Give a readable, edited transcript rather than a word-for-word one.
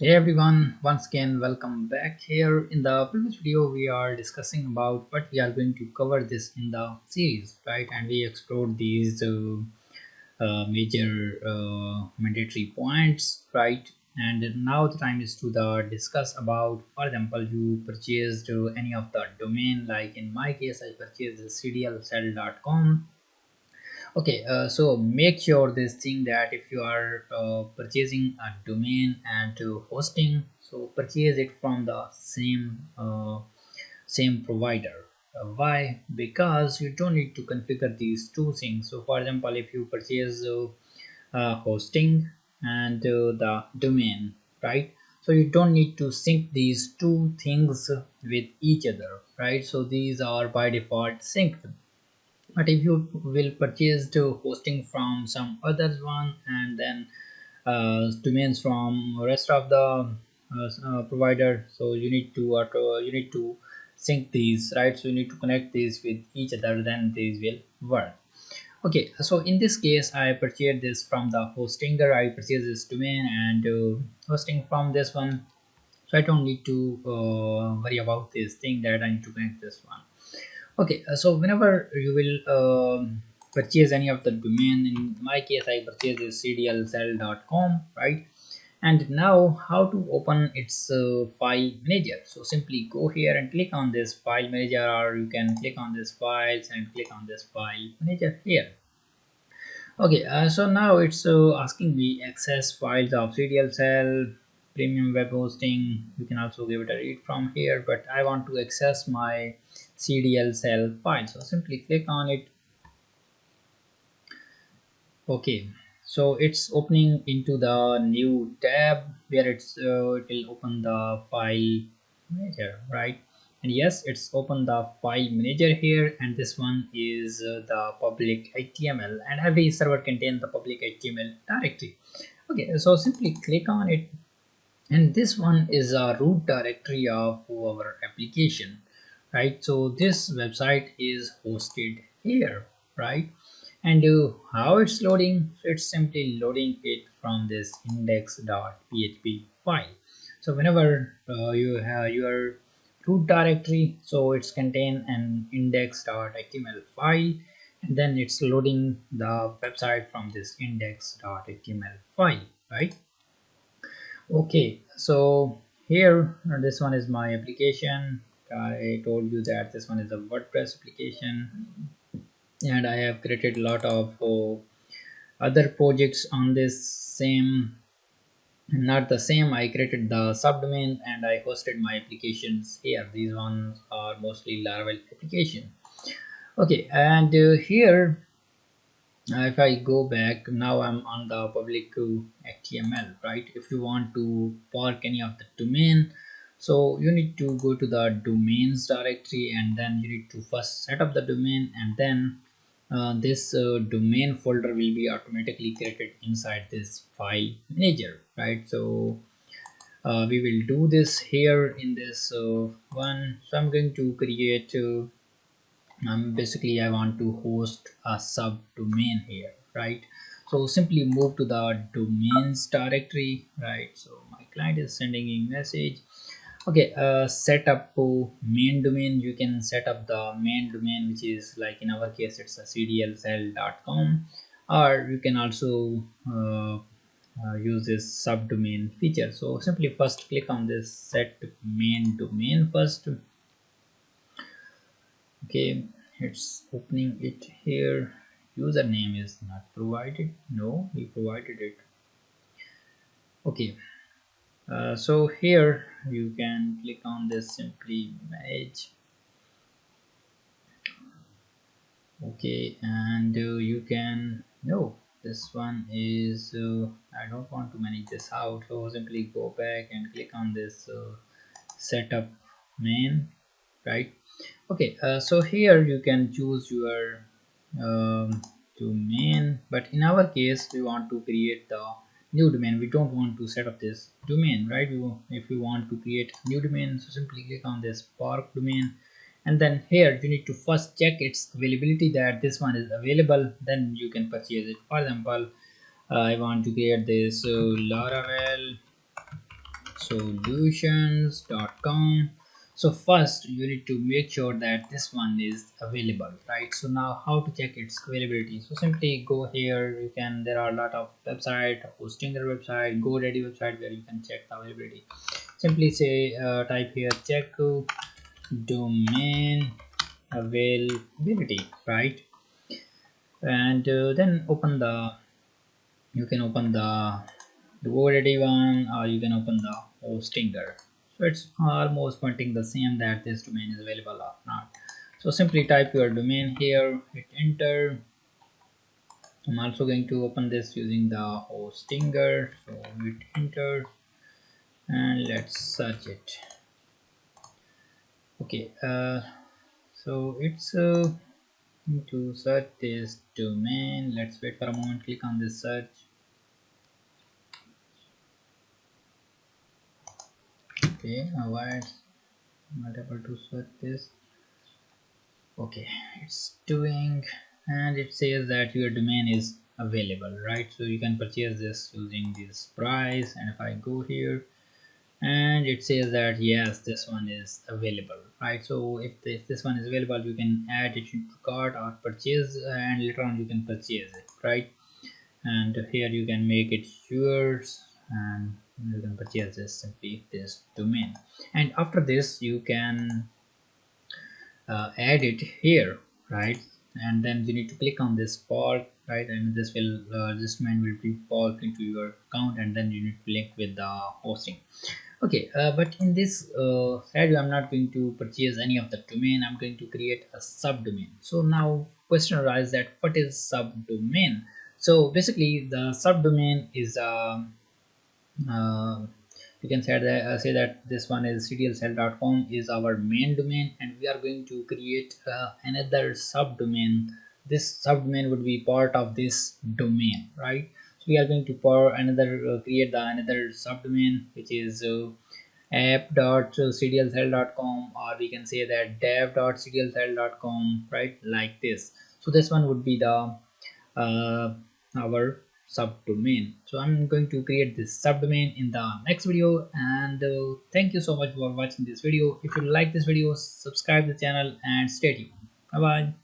Hey everyone, once again welcome back. Here in the previous video we are discussing about what we are going to cover this in the series, right? And we explored these major mandatory points, right? And now the time is to discuss about, for example, you purchased any of the domain. Like in my case, I purchased cdlcell.com. Okay, so make sure this thing that if you are purchasing a domain and hosting, so purchase it from the same provider. Why? Because you don't need to configure these two things. So for example, if you purchase hosting and the domain, right? So you don't need to sync these two things with each other, right? So these are by default synced. But if you will purchase the hosting from some others one, and then domains from rest of the provider, so you need to sync these, right? So you need to connect these with each other, then these will work. Okay, so in this case I purchased this from the hostinger. I purchased this domain and hosting from this one, so I don't need to worry about this thing that I need to connect this one. Okay, so whenever you will purchase any of the domain, in my case I purchased is cdlcell.com, right? And now how to open its file manager? So simply go here and click on this file manager, or you can click on this files and click on this file manager here. Okay, so now it's asking me access files of CDL cell premium web hosting. You can also give it a read from here, but I want to access my CDL cell file. So simply click on it. Okay, so it's opening into the new tab where it will open the file manager, right? And yes, it's open the file manager here, and this one is the public HTML, and every server contains the public HTML directory. Okay, so simply click on it, and this one is a root directory of our application, right? So this website is hosted here, right? And how it's loading? So it's simply loading it from this index.php file. So whenever you have your root directory, so it's contain an index.html file, and then it's loading the website from this index.html file, right? Okay, so here this one is my application. I told you that this one is a WordPress application, and I have created a lot of other projects on this same, not the same. I created the subdomain and I hosted my applications here. These ones are mostly laravel application. Okay, and here if I go back, now I'm on the public HTML, right? If you want to park any of the domain, so you need to go to the domains directory, and then you need to first set up the domain, and then this domain folder will be automatically created inside this file manager, right? So we will do this here in this one. So I'm going to create basically I want to host a subdomain here, right? So simply move to the domains directory, right? So my client is sending a message. Okay, set up main domain. You can set up the main domain, which is like in our case it's a cdlcell.com, or you can also use this subdomain feature. So simply first click on this set main domain first. Okay, it's opening it here. Username is not provided. No, we provided it. Okay, so here you can click on this simply manage. Okay, and you can, no, this one is I don't want to manage this out, so simply go back and click on this setup main, right? Okay, so here you can choose your um, domain, but in our case we want to create the new domain. We don't want to set up this domain, right? If you want to create new domain, so simply click on this park domain, and then here you need to first check its availability, that this one is available, then you can purchase it. For example, I want to create this laravel solutions.com. So first you need to make sure that this one is available, right? So now how to check its availability? So simply go here. You can, there are a lot of website, Hostinger website, GoDaddy website, where you can check the availability. Simply say type here check domain availability, right? And then open the, you can open the already one, or you can open the Hostinger. So it's almost pointing the same that this domain is available or not. So simply type your domain here, hit enter. I'm also going to open this using the Hostinger, so hit enter and let's search it. Okay, so it's to search this domain. Let's wait for a moment, click on this search. Okay, why it's not able to search this? Okay, it's doing, and it says that your domain is available, right? So you can purchase this using this price. And if I go here, and it says that yes, this one is available, right? So if this one is available, you can add it into cart or purchase, and later on you can purchase it, right? And here you can make it yours, and you can purchase this, simply this domain. And after this you can add it here, right? And then you need to click on this fork, right? And this will this domain will be forked into your account, and then you need to link with the hosting. Okay, but in this scenario I'm not going to purchase any of the domain. I'm going to create a subdomain. So now question arises that what is subdomain? So basically the subdomain is uh, you can say that this one is cdlcell.com is our main domain, and we are going to create another subdomain. This subdomain would be part of this domain, right? So we are going to create the another subdomain, which is app.cdlcell.com, or we can say that dev.cdlcell.com, right, like this. So this one would be the uh, our subdomain. So I'm going to create this subdomain in the next video, and thank you so much for watching this video. If you like this video, subscribe the channel and stay tuned. Bye bye.